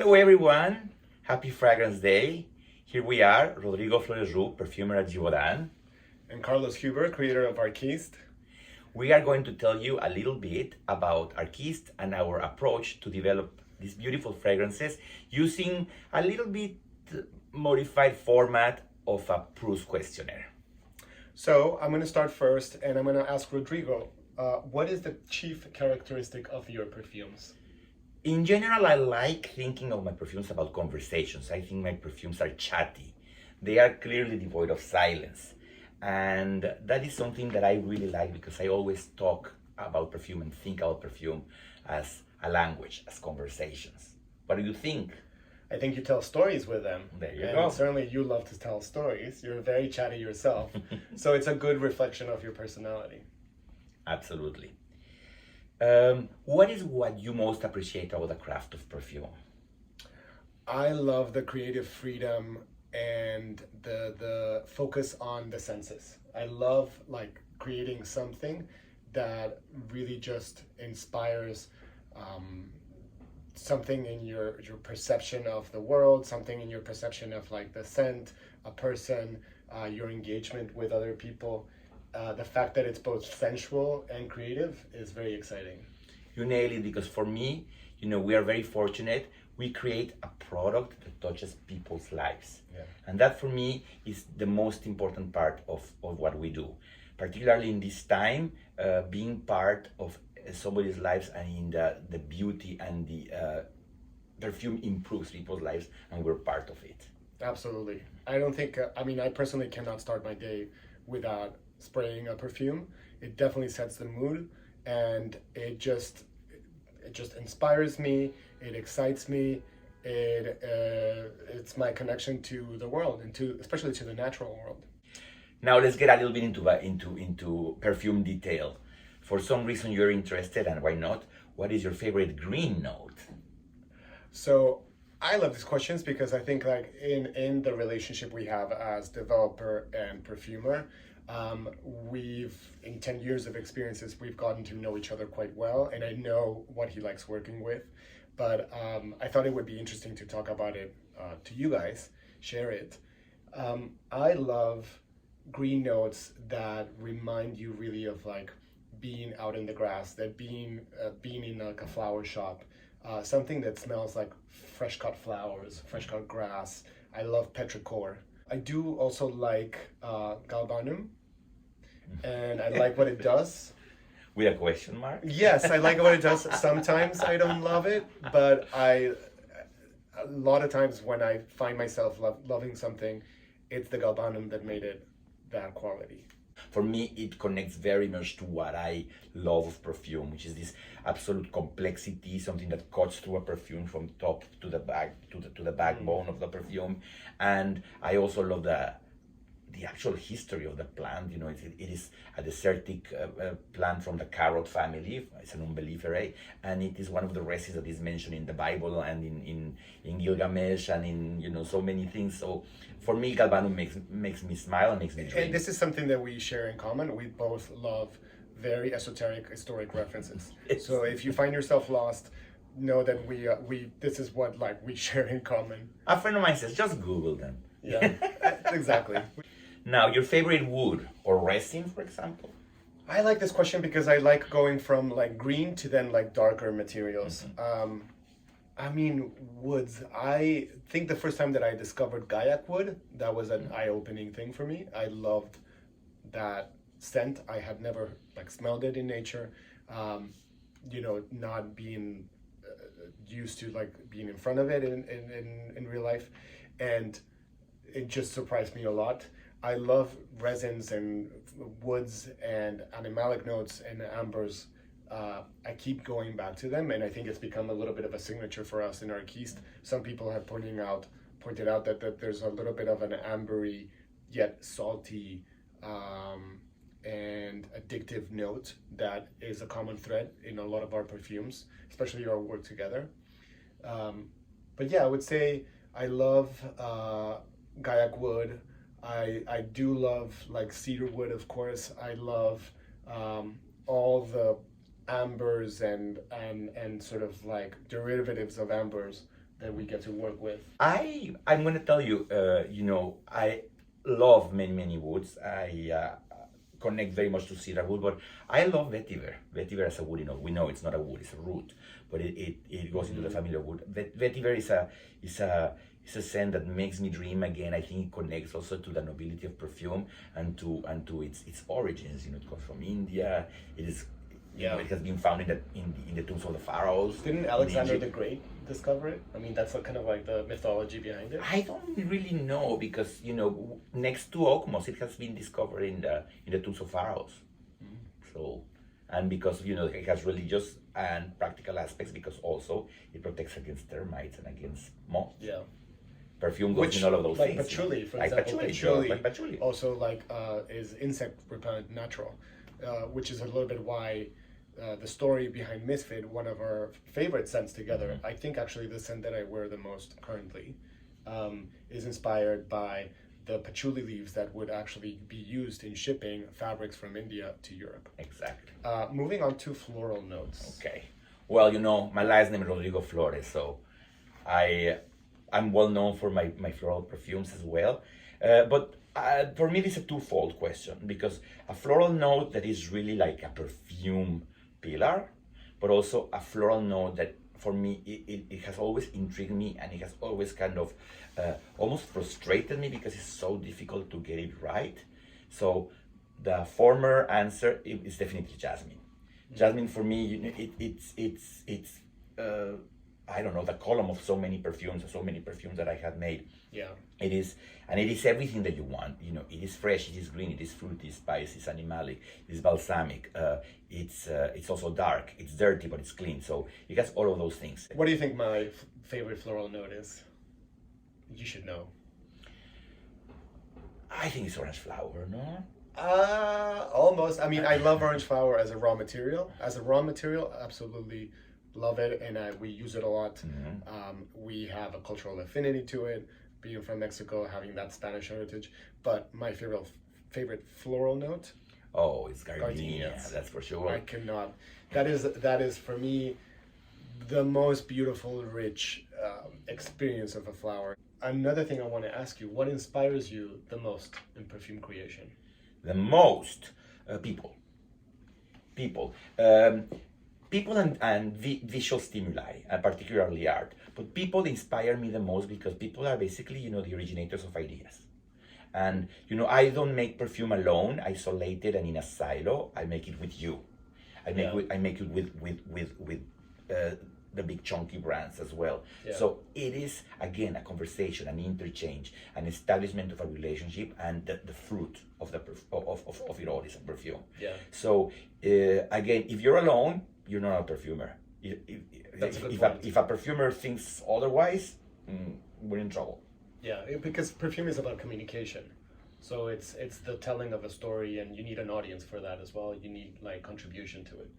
Hello everyone, happy Fragrance Day. Here we are, Rodrigo Flores-Roux, Perfumer at Givaudan. And Carlos Huber, creator of Arquiste. We are going to tell you a little bit about Arquiste and our approach to develop these beautiful fragrances using a little bit modified format of a Proust questionnaire. So I'm going to start first, and I'm going to ask Rodrigo, what is the chief characteristic of your perfumes? In general, I like thinking of my perfumes about conversations. I think my perfumes are chatty. They are clearly devoid of silence. And that is something that I really like because I always talk about perfume and think about perfume as a language, as conversations. What do you think? I think you tell stories with them. There you and go. Certainly you love to tell stories. You're very chatty yourself. So it's a good reflection of your personality. Absolutely. What is what you most appreciate about the craft of perfume? I love the creative freedom and the focus on the senses. I love creating something that really just inspires something in your perception of the world, something in your perception of the scent, a person, your engagement with other people. The fact that it's both sensual and creative is very exciting. You nail it, because for me, we are very fortunate. We create a product that touches people's lives. Yeah. And that for me is the most important part of what we do. Particularly in this time, being part of somebody's lives and in the beauty and the perfume improves people's lives, and we're part of it. Absolutely. I don't think, I personally cannot start my day without spraying a perfume. It definitely sets the mood, and it just inspires me. It excites me. It's my connection to the world, and especially to the natural world. Now let's get a little bit into perfume detail. For some reason you're interested, and why not? What is your favorite green note? So I love these questions because I think in the relationship we have as developer and perfumer, in 10 years of experiences, we've gotten to know each other quite well, and I know what he likes working with. But I thought it would be interesting to talk about it to you guys, share it. I love green notes that remind you really of being out in the grass, that being in a flower shop, something that smells like fresh cut flowers, fresh cut grass. I love petrichor. I do also like galbanum, and I like what it does. With a question mark? Yes, I like what it does. Sometimes I don't love it, but a lot of times when I find myself loving something, it's the galbanum that made it that quality. For me, it connects very much to what I love of perfume, which is this absolute complexity, something that cuts through a perfume from top to the back, to the backbone of the perfume. And I also love the actual history of the plant. It is a desertic plant from the carrot family. It's an umbelliferae, and it is one of the resins that is mentioned in the Bible and in Gilgamesh and in so many things. So for me, galbanum makes me smile and makes me drink. And this is something that we share in common. We both love very esoteric historic references. So if you find yourself lost, know that we this is what we share in common. A friend of mine says, just Google them. Yeah, exactly. Now, your favorite wood or resin, for example? I like this question because I like going from green to then darker materials. Woods. I think the first time that I discovered Gaiac wood, that was an eye-opening thing for me. I loved that scent. I had never smelled it in nature. Not being used to being in front of it in real life, and it just surprised me a lot. I love resins and woods and animalic notes and ambers. I keep going back to them, and I think it's become a little bit of a signature for us in Arquiste. Some people have pointed out that there's a little bit of an ambery yet salty and addictive note that is a common thread in a lot of our perfumes, especially our work together. But yeah, I would say I love Gaiac wood. I do love cedar wood, of course. I love all the ambers and sort of derivatives of ambers that we get to work with? I'm going to tell you, I love many woods. I connect very much to cedar wood, but I love vetiver. Vetiver as a wood, we know it's not a wood, it's a root, but it goes into the family of wood. Vetiver is a scent that makes me dream again. I think it connects also to the nobility of perfume and to its origins. It comes from India. It is. It has been found in the tombs of the pharaohs. Didn't Alexander the Great discover it? I mean, that's kind of like the mythology behind it. I don't really know because next to Okmos, it has been discovered in the tombs of pharaohs. So, and because it has religious and practical aspects, because also it protects against termites and against moths. Yeah. Perfume goes in all of those like things. Patchouli, for like example. patchouli, like patchouli. Also, is insect repellent natural, which is a little bit why. The story behind Misfit, one of our favorite scents together, I think actually the scent that I wear the most currently, is inspired by the patchouli leaves that would actually be used in shipping fabrics from India to Europe. Exactly. Moving on to floral notes. Okay. Well, my last name is Rodrigo Flores, so I'm well known for my floral perfumes as well. But for me, it's a twofold question, because a floral note that is really like a perfume pillar, but also a floral note that for me it has always intrigued me, and it has always kind of almost frustrated me because it's so difficult to get it right. So the former answer is definitely jasmine. Jasmine for me, it's I don't know, the column of so many perfumes that I have made. Yeah. It is everything that you want. It is fresh, it is green, it is fruity, spicy, it's animalic, it is balsamic. It's also dark, it's dirty, but it's clean. So it has all of those things. What do you think my favorite floral note is? You should know. I think it's orange flower, no? Almost. I mean, I love orange flower as a raw material. Absolutely love it, and we use it a lot. We have a cultural affinity to it, being from Mexico, having that Spanish heritage. But my favorite floral note? Oh, it's gardenia. Gardenias. That's for sure. I cannot. That is for me the most beautiful, rich experience of a flower. Another thing I want to ask you: what inspires you the most in perfume creation? The most people. People and visual stimuli, particularly art. But people inspire me the most because people are basically, the originators of ideas. And, I don't make perfume alone, isolated and in a silo. I make it with you. I make it with the big chunky brands as well. Yeah. So it is, again, a conversation, an interchange, an establishment of a relationship, and the fruit of of it all is a perfume. Yeah. So, again, if you're alone, you're not a perfumer. If a perfumer thinks otherwise, we're in trouble. Yeah, because perfume is about communication. So it's the telling of a story, and you need an audience for that as well. You need contribution to it.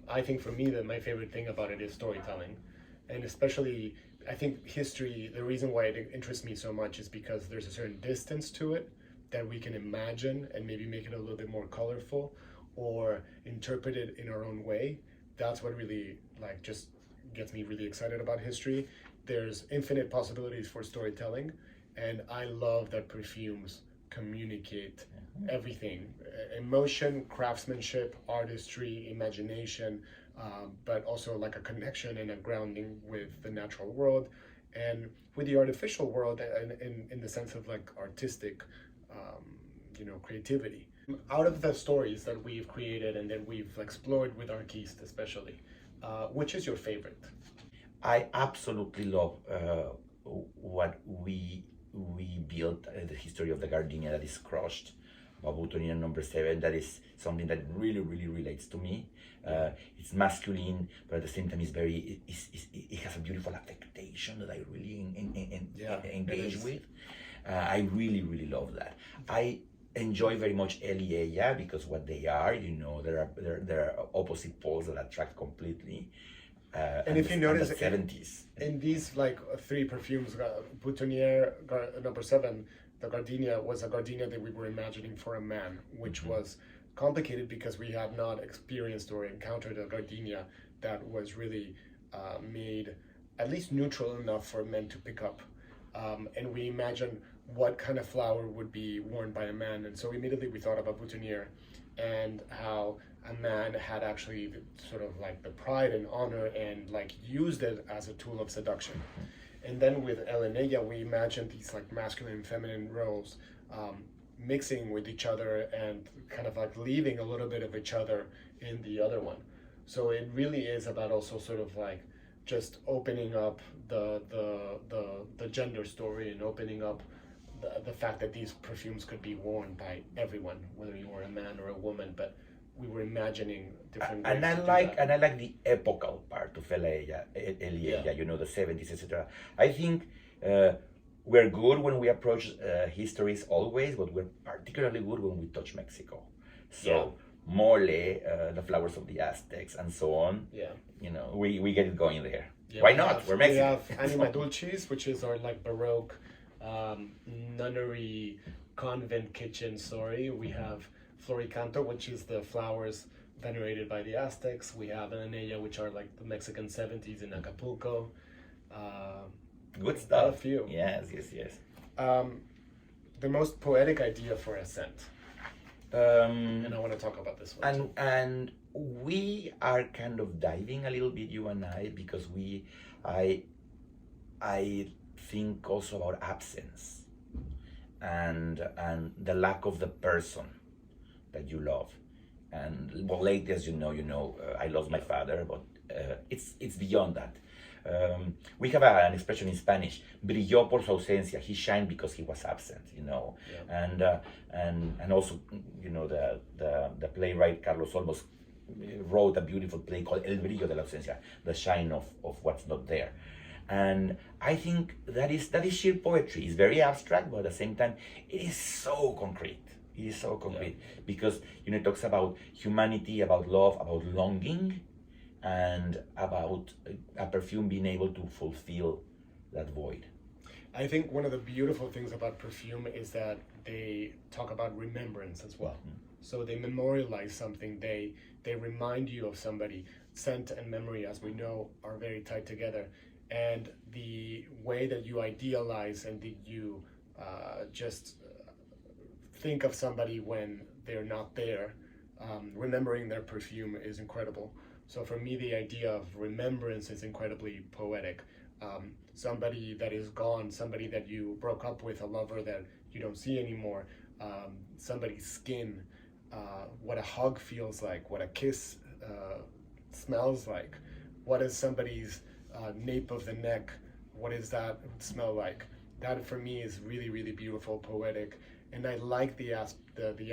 I think for me that my favorite thing about it is storytelling, and especially I think history. The reason why it interests me so much is because there's a certain distance to it that we can imagine and maybe make it a little bit more colorful or interpret it in our own way. That's what really just gets me really excited about history. There's infinite possibilities for storytelling, and I love that perfumes communicate everything: emotion, craftsmanship, artistry, imagination, but also a connection and a grounding with the natural world and with the artificial world, in the sense of artistic creativity. Out of the stories that we've created and that we've explored with Arquiste especially, which is your favorite? I absolutely love what we built, the history of the gardenia that is crushed, Boutonniere number 7. That is something that really relates to me. It's masculine, but at the same time it has a beautiful affectation that I really engage with. I really love that. I enjoy very much Elieya because what they are, there are opposite poles that attract completely. And if you notice, the 70s. In these 3 perfumes, Boutonniere number 7, the gardenia was a gardenia that we were imagining for a man, which was complicated because we have not experienced or encountered a gardenia that was really made at least neutral enough for men to pick up. And we imagined what kind of flower would be worn by a man. And so immediately we thought about boutonniere and how a man had actually sort of like the pride and honor and like used it as a tool of seduction. And then with El and Ella, we imagined these like masculine and feminine roles mixing with each other and kind of like leaving a little bit of each other in the other one. So it really is about also sort of like just opening up the gender story and opening up the fact that these perfumes could be worn by everyone, whether you were a man or a woman, but we were imagining different ways and I to do like that. and I like the epochal part of Elia, Yeah. you know, the 70s, etc. I think we're good when we approach histories always, but we're particularly good when we touch Mexico. So mole, the flowers of the Aztecs, and so on. Yeah. You know, we get it going there. Yeah, Why we not? have- We're Mexican. We have Anima Dulcis, which is our like Baroque nunnery convent kitchen story. We have Floricanto, which is the flowers venerated by the Aztecs. We have Anella, which are like the Mexican 70s in Acapulco. Good stuff. A few. Yes. The most poetic idea for a scent. And I want to talk about this one. too. And we are kind of diving a little bit, you and I, because I think also about absence and the lack of the person that you love. And well, lately, as you know, I lost my father, but it's beyond that. We have an expression in Spanish: "Brilló por su ausencia." He shined because he was absent, you know. Yeah. And also, you know, the playwright Carlos Olmos wrote a beautiful play called El brillo de la ausencia, the shine of what's not there. And I think that is sheer poetry. It's very abstract, but at the same time, it is so concrete. It is so concrete because, you know, it talks about humanity, about love, about longing, and about a perfume being able to fulfill that void. I think one of the beautiful things about perfume is that they talk about remembrance as well. So they memorialize something. They remind you of somebody. Scent and memory, as we know, are very tied together. And the way that you idealize and that you just think of somebody when they're not there, remembering their perfume is incredible. So for me, the idea of remembrance is incredibly poetic. Somebody that is gone, somebody that you broke up with, a lover that you don't see anymore, somebody's skin, what a hug feels like, what a kiss smells like, what is somebody's nape of the neck, what does that smell like? That for me is really, really beautiful, poetic, and I like the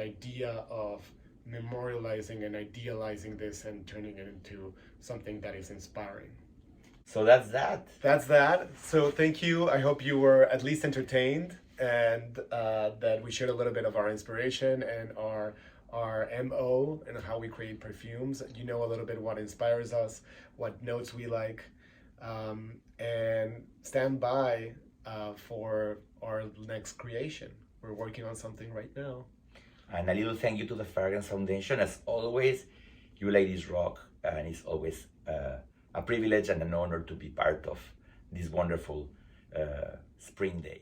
idea of memorializing and idealizing this and turning it into something that is inspiring. So that's that. That's that. So thank you. I hope you were at least entertained and that we shared a little bit of our inspiration and our MO and how we create perfumes. You know a little bit what inspires us, what notes we like, and stand by for our next creation. We're working on something right now. And a little thank you to the Fragrance Foundation. As always, you ladies rock, and it's always a privilege and an honor to be part of this wonderful spring day.